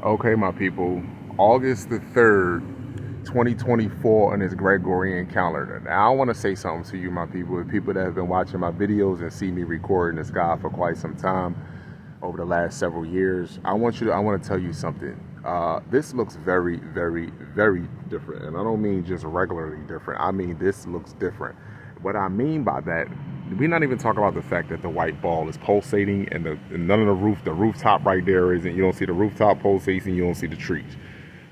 Okay, my people, August the 3rd, 2024 on this Gregorian calendar. Now, I want to say something to you, my people that have been watching my videos and see me record in the sky for quite some time over the last several years. I want to tell you something. This looks very, very, very different. And I don't mean just regularly different. I mean, this looks different. What I mean by that, we're not even talking about the fact that the white ball is pulsating and none of the rooftop right there isn't. You don't see the rooftop pulsating, you don't see the trees.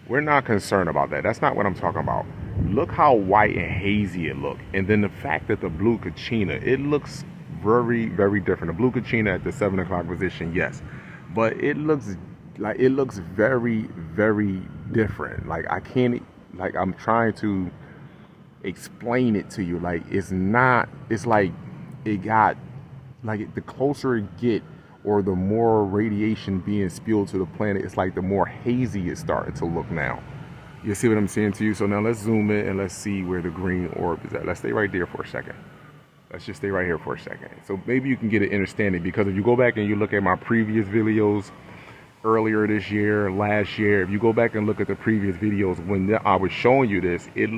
We're not concerned about that. That's not what I'm talking about. Look how white and hazy it looks. And then the fact that the blue Kachina, it looks very, very different. The blue Kachina at the 7 o'clock position, yes. But it looks very, very different. Like I can't, like I'm trying to explain it to you. Like it's not, it's like it got, like the closer it get or the more radiation being spewed to the planet, it's like the more hazy it's starting to look now. You see what I'm saying to you? So now let's zoom in and let's see where the green orb is at. Let's stay right there for a second. Let's just stay right here for a second. So maybe you can get an understanding, because if you go back and you look at my previous videos earlier this year, last year, if you go back and look at the previous videos when I was showing you this, it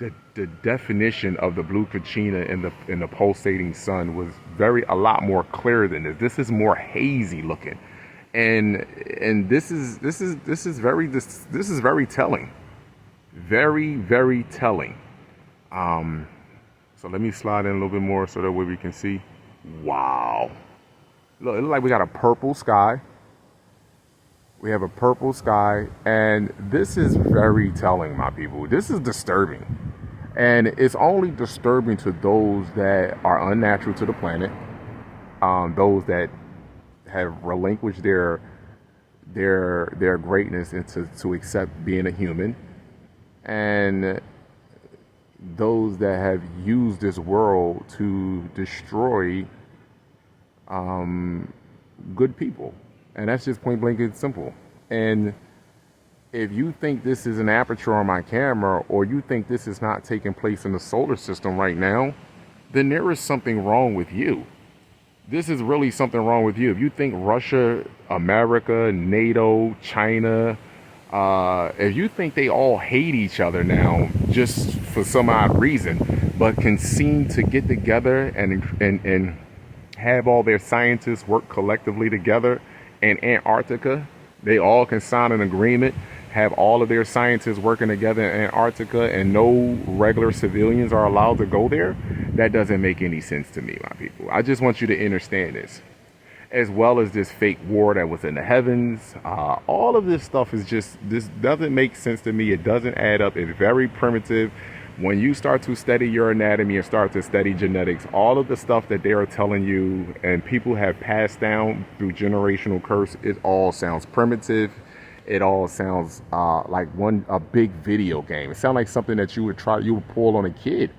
the definition of the blue Kachina in the pulsating sun was a lot more clear than this. This is more hazy looking, and this is very telling, very, very telling. So let me slide in a little bit more so that way we can see. Wow, look, it looks like we got a purple sky. We have a purple sky, and this is very telling, my people. This is disturbing. And it's only disturbing to those that are unnatural to the planet, those that have relinquished their greatness and to accept being a human, and those that have used this world to destroy good people. And that's just point blank and simple. And if you think this is an aperture on my camera, or you think this is not taking place in the solar system right now, then there is something wrong with you. This is really something wrong with you. If you think Russia, America, NATO, China, if you think they all hate each other now just for some odd reason, but can seem to get together and have all their scientists work collectively together in Antarctica, they all can sign an agreement, have all of their scientists working together in Antarctica, and no regular civilians are allowed to go there, that doesn't make any sense to me, my people. I just want you to understand this. As well as this fake war that was in the heavens, all of this stuff this doesn't make sense to me. It doesn't add up. It's very primitive. When you start to study your anatomy and start to study genetics, all of the stuff that they are telling you and people have passed down through generational curse, it all sounds primitive. It all sounds like a big video game. It sounds like something that you would pull on a kid.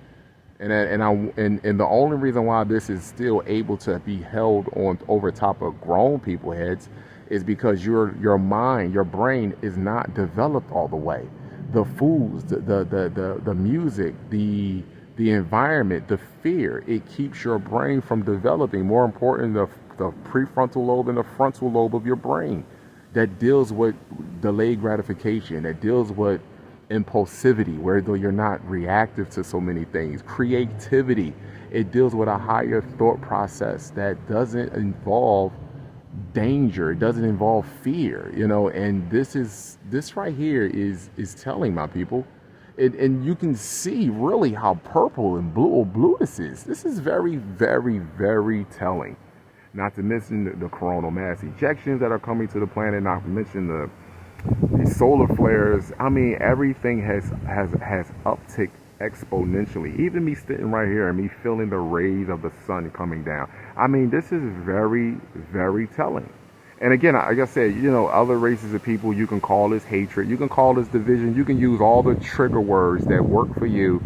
And the only reason why this is still able to be held on over top of grown people heads is because your mind, your brain is not developed all the way. The foods, the music, the environment, the fear, it keeps your brain from developing. More important, the prefrontal lobe and the frontal lobe of your brain that deals with delayed gratification, that deals with impulsivity, where though you're not reactive to so many things. Creativity, it deals with a higher thought process that doesn't involve danger, it doesn't involve fear, and this right here is telling, my people. And you can see really how purple and blue this is. This is very, very, very telling. Not to mention the coronal mass ejections that are coming to the planet, not to mention the solar flares. I mean, everything has upticked exponentially. Even me sitting right here and me feeling the rays of the sun coming down. I mean, this is very, very telling. And again, like I said, other races of people, you can call this hatred, you can call this division, you can use all the trigger words that work for you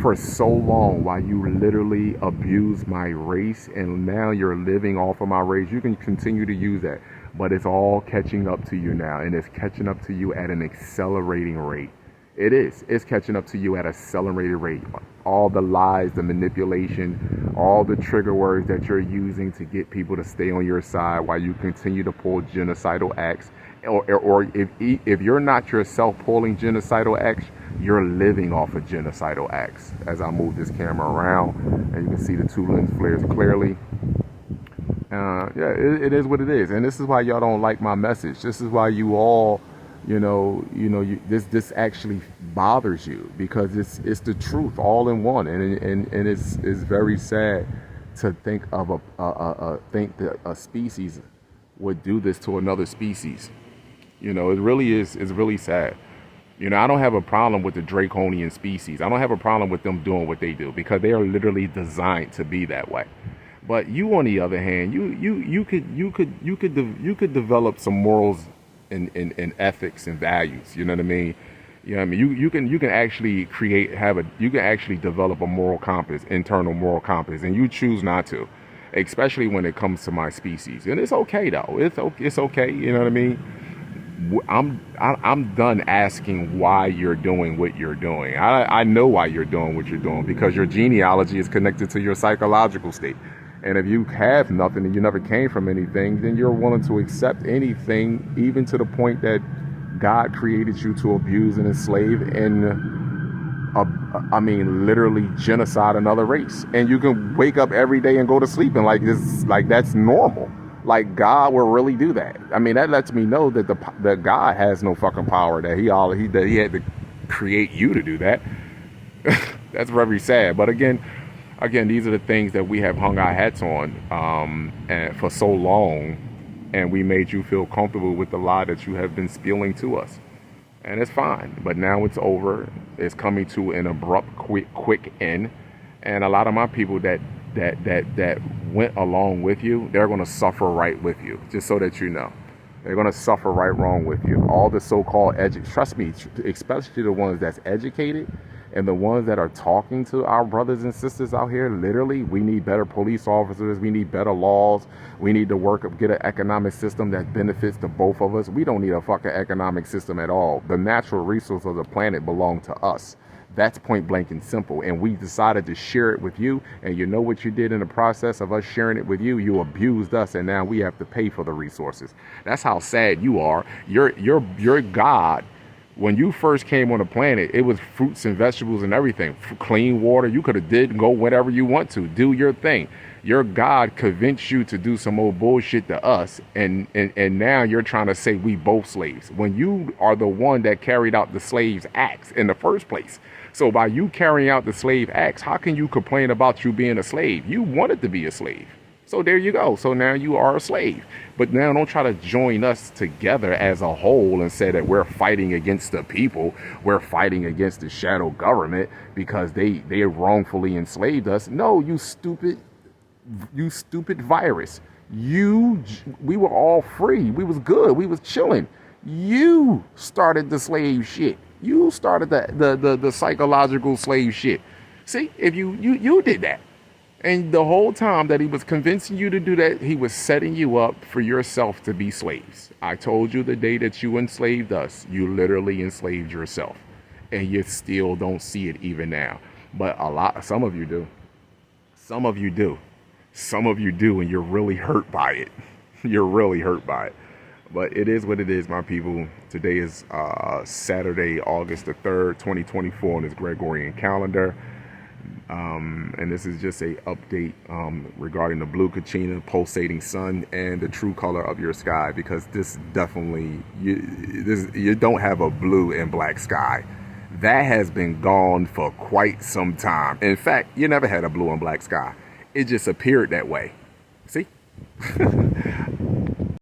for so long while you literally abuse my race, and now you're living off of my race. You can continue to use that, but it's all catching up to you now, and it's catching up to you at an accelerating rate. It's catching up to you at an accelerated rate. all the lies, the manipulation, all the trigger words that you're using to get people to stay on your side while you continue to pull genocidal acts. Or if you're not yourself pulling genocidal acts, you're living off of genocidal acts. As I move this camera around, and you can see the two lens flares clearly. Yeah, it is what it is, and this is why y'all don't like my message. This is why you all, this actually bothers you, because it's the truth all in one, and it's very sad to think of think that a species would do this to another species. It really is. It's really sad. I don't have a problem with the draconian species. I don't have a problem with them doing what they do, because they are literally designed to be that way. But you, on the other hand, you could develop some morals and ethics and values. You know what I mean? You can actually you can actually develop a moral compass, internal moral compass, and you choose not to, especially when it comes to my species. And it's okay though. It's okay. You know what I mean? I'm done asking why you're doing what you're doing. I know why you're doing what you're doing, because your genealogy is connected to your psychological state. And if you have nothing and you never came from anything, then you're willing to accept anything, even to the point that God created you to abuse and enslave and, literally genocide another race. And you can wake up every day and go to sleep and like that's normal. Like God will really do that. That lets me know that that God has no fucking power. That he had to create you to do that. That's very sad. But again, these are the things that we have hung our hats on and for so long, and we made you feel comfortable with the lie that you have been spilling to us, and it's fine. But now it's over. It's coming to an abrupt, quick end, and a lot of my people that went along with you, they're going to suffer right with you. Just so that you know, they're going to suffer right wrong with you. All the so-called trust me, especially the ones that's educated. And the ones that are talking to our brothers and sisters out here, literally, we need better police officers. We need better laws. We need to get an economic system that benefits to both of us. We don't need a fucking economic system at all. The natural resources of the planet belong to us. That's point blank and simple. And we decided to share it with you. And you know what you did in the process of us sharing it with you? You abused us, and now we have to pay for the resources. That's how sad you are. Your God. When you first came on the planet, it was fruits and vegetables and everything. Clean water. You could have go whenever you want to. Do your thing. Your God convinced you to do some old bullshit to us. And now you're trying to say we both slaves, when you are the one that carried out the slaves' acts in the first place. So by you carrying out the slave acts, how can you complain about you being a slave? You wanted to be a slave. So there you go. So now you are a slave. But now don't try to join us together as a whole and say that we're fighting against the people. We're fighting against the shadow government because they wrongfully enslaved us. No, you stupid virus. We were all free. We was good. We was chilling. You started the slave shit. You started the psychological slave shit. See, if you did that. And the whole time that he was convincing you to do that, he was setting you up for yourself to be slaves. I told you the day that you enslaved us, you literally enslaved yourself. And you still don't see it even now. But some of you do. Some of you do. Some of you do, and you're really hurt by it. You're really hurt by it. But it is what it is, my people. Today is Saturday, August the 3rd, 2024 on this Gregorian calendar. And this is just a update regarding the blue Kachina, pulsating sun, and the true color of your sky, because this definitely, you don't have a blue and black sky. That has been gone for quite some time. In fact, you never had a blue and black sky. It just appeared that way. See?